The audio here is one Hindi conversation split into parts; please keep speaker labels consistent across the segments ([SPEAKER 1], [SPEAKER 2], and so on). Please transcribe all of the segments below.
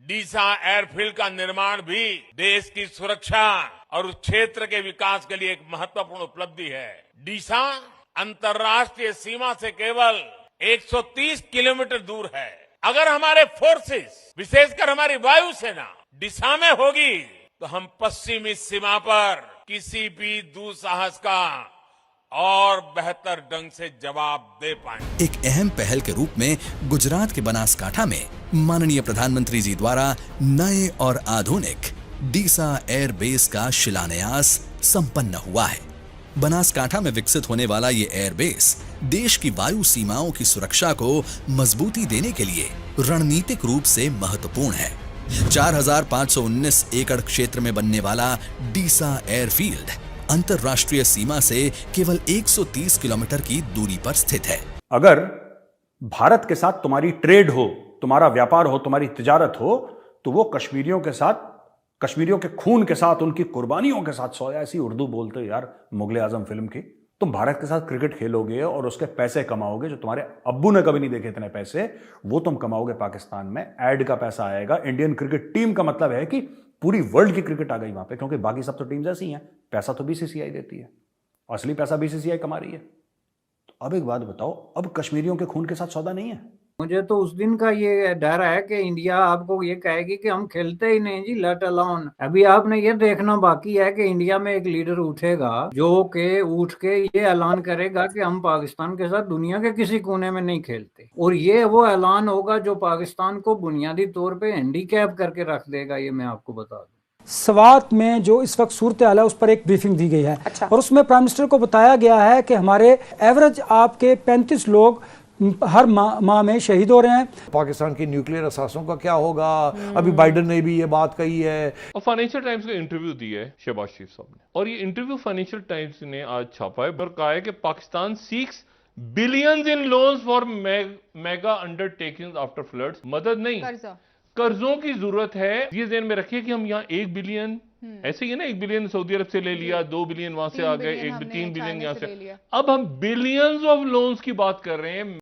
[SPEAKER 1] डीसा एयरफील्ड का निर्माण भी देश की सुरक्षा और उस क्षेत्र के विकास के लिए एक महत्वपूर्ण उपलब्धि है। डीसा अंतर्राष्ट्रीय सीमा से केवल 130 किलोमीटर दूर है। अगर हमारे फोर्सेस, विशेषकर हमारी वायुसेना डीसा में होगी तो हम पश्चिमी सीमा पर किसी भी दुस्साहस का और बेहतर ढंग से जवाब दे पाएंगे।
[SPEAKER 2] एक अहम पहल के रूप में गुजरात के बनासकांठा में माननीय प्रधानमंत्री जी द्वारा नए और आधुनिक डीसा एयर बेस का शिलान्यास संपन्न हुआ है। बनासकांठा में विकसित होने वाला ये एयरबेस देश की वायु सीमाओं की सुरक्षा को मजबूती देने के लिए रणनीतिक रूप से महत्वपूर्ण है। 4,519 एकड़ क्षेत्र में बनने वाला डीसा एयरफील्ड अंतर्राष्ट्रीय सीमा से केवल 130 किलोमीटर की दूरी पर स्थित है।
[SPEAKER 3] अगर भारत के साथ तुम्हारी ट्रेड हो, तुम्हारा व्यापार हो, तुम्हारी तिजारत हो, तो वो कश्मीरियों के साथ, कश्मीरियों के खून के साथ, उनकी कुर्बानियों के साथ सोया। ऐसी उर्दू बोलते यार मुगले आजम फिल्म की। तुम भारत के साथ क्रिकेट खेलोगे और उसके पैसे कमाओगे, जो तुम्हारे अब्बू ने कभी नहीं देखे इतने पैसे, वो तुम कमाओगे पाकिस्तान में। एड का पैसा आएगा। इंडियन क्रिकेट टीम का मतलब है कि पूरी वर्ल्ड की क्रिकेट आ गई वहां पे, क्योंकि बाकी सब तो टीम्स ऐसी हैं। पैसा तो बीसीसीआई देती है, असली पैसा बीसीसीआई कमा रही है। तो अब एक बात बताओ, अब कश्मीरियों के खून के साथ सौदा नहीं है।
[SPEAKER 4] मुझे तो उस दिन का ये डर है कि इंडिया आपको ये कहेगी कि हम खेलते ही नहीं जी, लेट अलोन। अभी आपने ये देखना बाकी है कि इंडिया में एक लीडर उठेगा जो के उठ के ये ऐलान करेगा कि हम पाकिस्तान के साथ दुनिया के किसी कोने में नहीं खेलते, और ये वो ऐलान होगा जो पाकिस्तान को बुनियादी तौर पे हैंडीकैप करके रख देगा। ये मैं आपको बता दूं।
[SPEAKER 5] स्वात में जो इस वक्त सूरत हाल है उस पर एक ब्रीफिंग दी गई है।
[SPEAKER 6] अच्छा।
[SPEAKER 5] और उसमें प्राइम मिनिस्टर को बताया गया है कि हमारे एवरेज आपके 35 लोग हर माह में शहीद हो रहे हैं।
[SPEAKER 7] पाकिस्तान की न्यूक्लियर असासों का क्या होगा? अभी बाइडन ने भी ये बात कही है।
[SPEAKER 8] और फाइनेंशियल टाइम्स को इंटरव्यू दिया है शहबाज शरीफ साहब ने, और ये इंटरव्यू फाइनेंशियल टाइम्स ने आज छापा है और कहा है कि Pakistan seeks billions in loans for mega undertakings after floods. मदद नहीं, कर्जों की जरूरत है। ये ध्यान में रखिए कि हम यहाँ 1 बिलियन, ऐसे ही है ना, 1 बिलियन सऊदी अरब से ले लिया, 2 बिलियन वहां से आ गए, 3 बिलियन यहाँ से, अब हम बिलियंस ऑफ लोन्स की बात कर रहे हैं।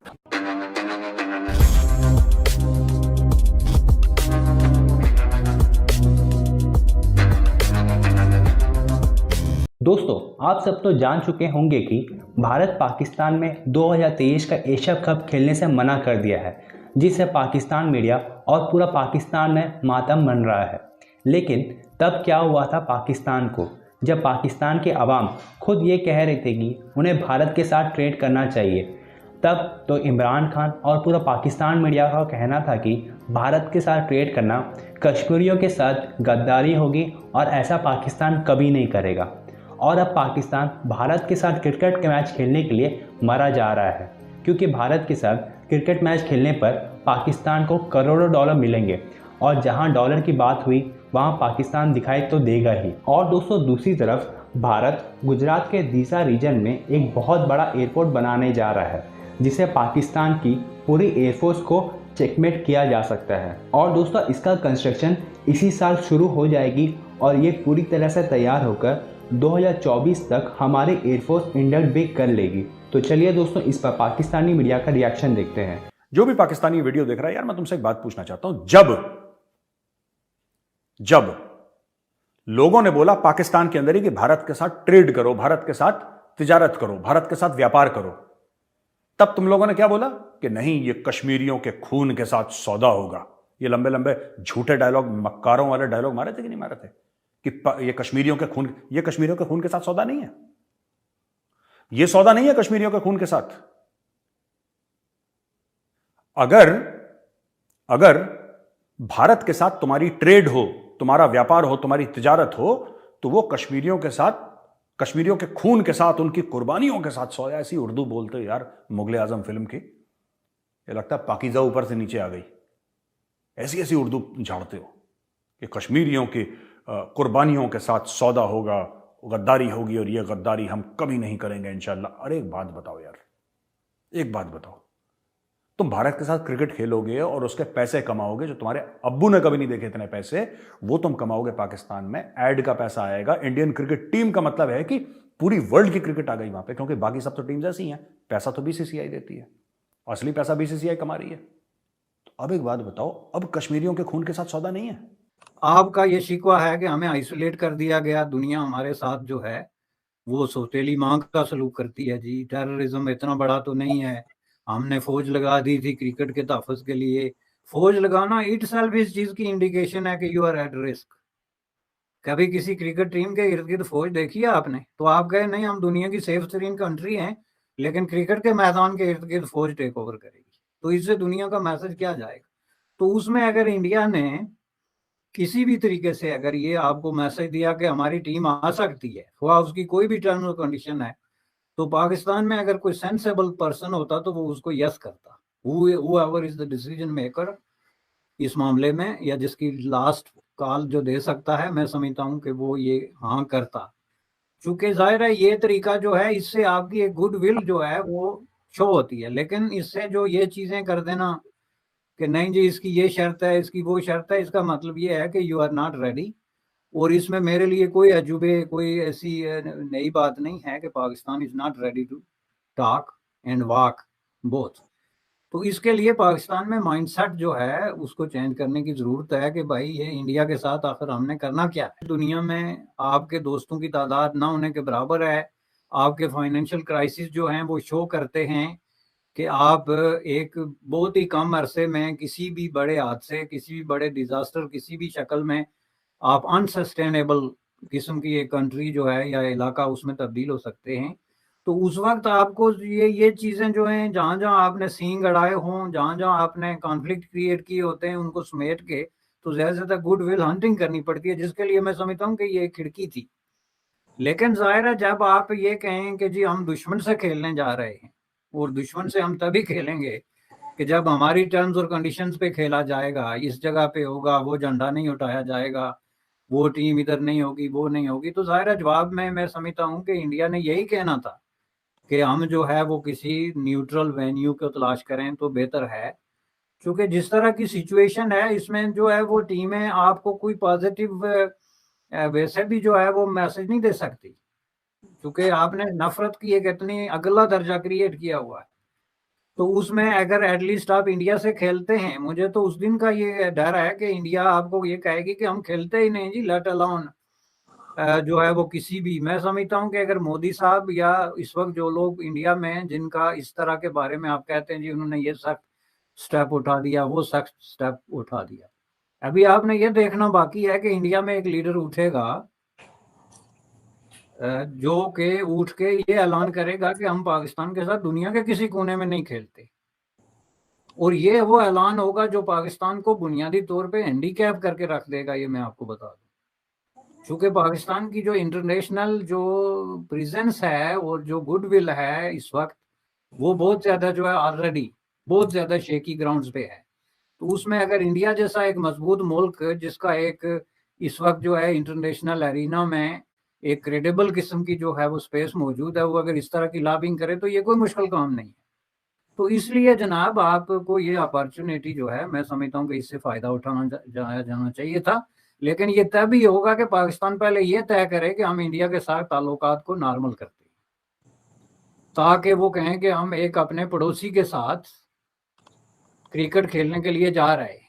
[SPEAKER 9] दोस्तों, आप सब तो जान चुके होंगे कि भारत पाकिस्तान में 2023 का एशिया कप खेलने से मना कर दिया है, जिससे पाकिस्तान मीडिया और पूरा पाकिस्तान में मातम मन रहा है। लेकिन तब क्या हुआ था पाकिस्तान को, जब पाकिस्तान के अवाम खुद ये कह रहे थे कि उन्हें भारत के साथ ट्रेड करना चाहिए, तब तो इमरान खान और पूरा पाकिस्तान मीडिया का कहना था कि भारत के साथ ट्रेड करना कश्मीरियों के साथ गद्दारी होगी और ऐसा पाकिस्तान कभी नहीं करेगा। और अब पाकिस्तान भारत के साथ क्रिकेट के मैच खेलने के लिए मरा जा रहा है, क्योंकि भारत के साथ क्रिकेट मैच खेलने पर पाकिस्तान को करोड़ों डॉलर मिलेंगे, और जहां डॉलर की बात हुई वहां पाकिस्तान दिखाई तो देगा ही। और दोस्तों, दूसरी तरफ भारत गुजरात के डीसा रीजन में एक बहुत बड़ा एयरपोर्ट बनाने जा रहा है, जिसे पाकिस्तान की पूरी एयरफोर्स को चेकमेट किया जा सकता है। और दोस्तों, इसका कंस्ट्रक्शन इसी साल शुरू हो जाएगी और ये पूरी तरह से तैयार होकर 2024 तक हमारे एयरफोर्स इंडिया बेक कर लेगी। तो चलिए दोस्तों, इस पर पाकिस्तानी मीडिया का रिएक्शन देखते हैं।
[SPEAKER 3] जो भी पाकिस्तानी वीडियो देख रहा है, यार मैं तुमसे एक बात पूछना चाहता हूं। जब लोगों ने बोला पाकिस्तान के अंदर ही कि भारत के साथ ट्रेड करो, भारत के साथ तिजारत करो, भारत के साथ व्यापार करो, तब तुम लोगों ने क्या बोला कि नहीं, ये कश्मीरियों के खून के साथ सौदा होगा। ये लंबे लंबे झूठे डायलॉग, मक्कारों वाले डायलॉग मारे थे कि नहीं मारे थे कि ये कश्मीरियों के खून के साथ सौदा नहीं है। ये सौदा नहीं है कश्मीरियों के खून के साथ। अगर भारत के साथ तुम्हारी ट्रेड हो, तुम्हारा व्यापार हो, तुम्हारी तिजारत हो, तो वो कश्मीरियों के साथ, कश्मीरियों के खून के साथ, उनकी कुर्बानियों के साथ सोया। ऐसी उर्दू बोलते यार मुगले आजम फिल्म की। ये लगता है पाकीज़ा ऊपर से नीचे आ गई। ऐसी ऐसी उर्दू झाड़ते हो कि कश्मीरियों की कुर्बानियों के साथ सौदा होगा, गद्दारी होगी, और ये गद्दारी हम कभी नहीं करेंगे इंशाल्लाह। अरे एक बात बताओ यार, एक बात बताओ, तुम भारत के साथ क्रिकेट खेलोगे और उसके पैसे कमाओगे, जो तुम्हारे अब्बू ने कभी नहीं देखे इतने पैसे, वो तुम कमाओगे पाकिस्तान में। एड का पैसा आएगा। इंडियन क्रिकेट टीम का मतलब है कि पूरी वर्ल्ड की क्रिकेट आ गई वहां पे, क्योंकि बाकी सब तो टीम्स ऐसी हैं। पैसा तो बीसीसीआई देती है, असली पैसा बीसीसीआई कमा रही है। तो अब एक बात बताओ, अब कश्मीरियों के खून के साथ सौदा नहीं है?
[SPEAKER 4] आपका ये शिकवा है कि हमें आइसोलेट कर दिया गया, दुनिया हमारे साथ जो है वो सौतेली माँ का सलूक करती है जी। टेररिज्म इतना बड़ा तो नहीं है, हमने फौज लगा दी थी क्रिकेट के तहफ़्फ़ुज़ के लिए। फौज लगाना इटसेल्फ इस चीज़ की इंडिकेशन है कि यू आर एट रिस्क। कभी किसी क्रिकेट टीम के इर्द गिर्द फौज देखी है आपने? तो आप कहे नहीं हम दुनिया की सेफ तरीन कंट्री हैं, लेकिन क्रिकेट के मैदान के इर्द गिर्द फौज टेक ओवर करेगी, तो इससे दुनिया का मैसेज क्या जाएगा? तो उसमें अगर इंडिया ने किसी भी तरीके से अगर ये आपको मैसेज दिया कि हमारी टीम आ सकती है, हुआ उसकी कोई भी टर्म और कंडीशन है, तो पाकिस्तान में अगर कोई सेंसेबल पर्सन होता तो वो उसको यस करता। Whoever is the decision maker इस मामले में, या जिसकी लास्ट कॉल जो दे सकता है, मैं समझता हूँ कि वो ये हाँ करता। चूंकि जाहिर है ये तरीका जो है, इससे आपकी एक गुड विल जो है वो शो होती है, लेकिन इससे जो ये चीजें कर देना कि नहीं जी इसकी ये शर्त है, इसकी वो शर्त है, इसका मतलब ये है कि यू आर नॉट रेडी। और इसमें मेरे लिए कोई अजूबे, कोई ऐसी नई बात नहीं है कि Pakistan is not ready to talk and walk both. तो इसके लिए पाकिस्तान में माइंडसेट जो है उसको चेंज करने की जरूरत है कि भाई ये इंडिया के साथ आखिर हमने करना क्या है। दुनिया में आपके दोस्तों की तादाद ना होने के बराबर है। आपके फाइनेंशियल क्राइसिस जो हैं वो शो करते हैं कि आप एक बहुत ही कम अरसे में किसी भी बड़े हादसे, किसी भी बड़े डिजास्टर, किसी भी शक्ल में आप अनसस्टेनेबल किस्म की एक कंट्री जो है या इलाका उसमें तब्दील हो सकते हैं। तो उस वक्त आपको ये चीज़ें जो हैं, जहाँ जहाँ आपने सींग अड़ाए हों, जहाँ जहाँ आपने कॉन्फ्लिक्ट क्रिएट किए होते हैं, उनको समेट के तो ज़्यादा से ज़्यादा गुड विल हंटिंग करनी पड़ती है, जिसके लिए मैं समझता हूँ कि ये एक खिड़की थी। लेकिन जाहिर है जब आप ये कहें कि जी हम दुश्मन से खेलने जा रहे हैं, और दुश्मन से हम तभी खेलेंगे कि जब हमारी टर्म्स और कंडीशंस पे खेला जाएगा, इस जगह पे होगा, वो झंडा नहीं उठाया जाएगा, वो टीम इधर नहीं होगी, वो नहीं होगी, तो जाहिर है जवाब में मैं समझता हूँ कि इंडिया ने यही कहना था कि हम जो है वो किसी न्यूट्रल वेन्यू को तलाश करें तो बेहतर है। क्योंकि जिस तरह की सिचुएशन है इसमें जो है वो टीमें आपको कोई पॉजिटिव वैसे भी जो है वो मैसेज नहीं दे सकती, क्योंकि आपने नफरत की एक इतनी अगला दर्जा क्रिएट किया हुआ है। तो उसमें अगर एटलीस्ट आप इंडिया से खेलते हैं, मुझे तो उस दिन का ये डर है कि इंडिया आपको ये कहेगी कि हम खेलते ही नहीं जी, लेट अलोन जो है वो किसी भी। मैं समझता हूँ कि अगर मोदी साहब या इस वक्त जो लोग इंडिया में जिनका इस तरह के बारे में आप कहते हैं जी उन्होंने ये सख्त स्टेप उठा दिया, वो सख्त स्टेप उठा दिया, अभी आपने ये देखना बाकी है कि इंडिया में एक लीडर उठेगा जो के उठ के ये ऐलान करेगा कि हम पाकिस्तान के साथ दुनिया के किसी कोने में नहीं खेलते। और ये वो ऐलान होगा जो पाकिस्तान को बुनियादी तौर पे हैंडीकैप करके रख देगा, ये मैं आपको बता दूं। क्योंकि पाकिस्तान की जो इंटरनेशनल जो प्रेजेंस है और जो गुडविल है इस वक्त, वो बहुत ज्यादा जो है ऑलरेडी बहुत ज्यादा शेकी ग्राउंड्स पे है। तो उसमें अगर इंडिया जैसा एक मजबूत मुल्क जिसका एक इस वक्त जो है इंटरनेशनल एरिना में एक क्रेडिबल किस्म की जो है वो स्पेस मौजूद है, वो अगर इस तरह की लॉबिंग करे तो ये कोई मुश्किल काम नहीं है। तो इसलिए जनाब आपको ये अपॉर्चुनिटी जो है मैं समझता हूँ कि इससे फायदा उठाना जाना चाहिए था। लेकिन ये तभी होगा कि पाकिस्तान पहले ये तय करे कि हम इंडिया के साथ ताल्लुकात को नॉर्मल करते हैं, ताकि वो कहें कि हम एक अपने पड़ोसी के साथ क्रिकेट खेलने के लिए जा रहे हैं।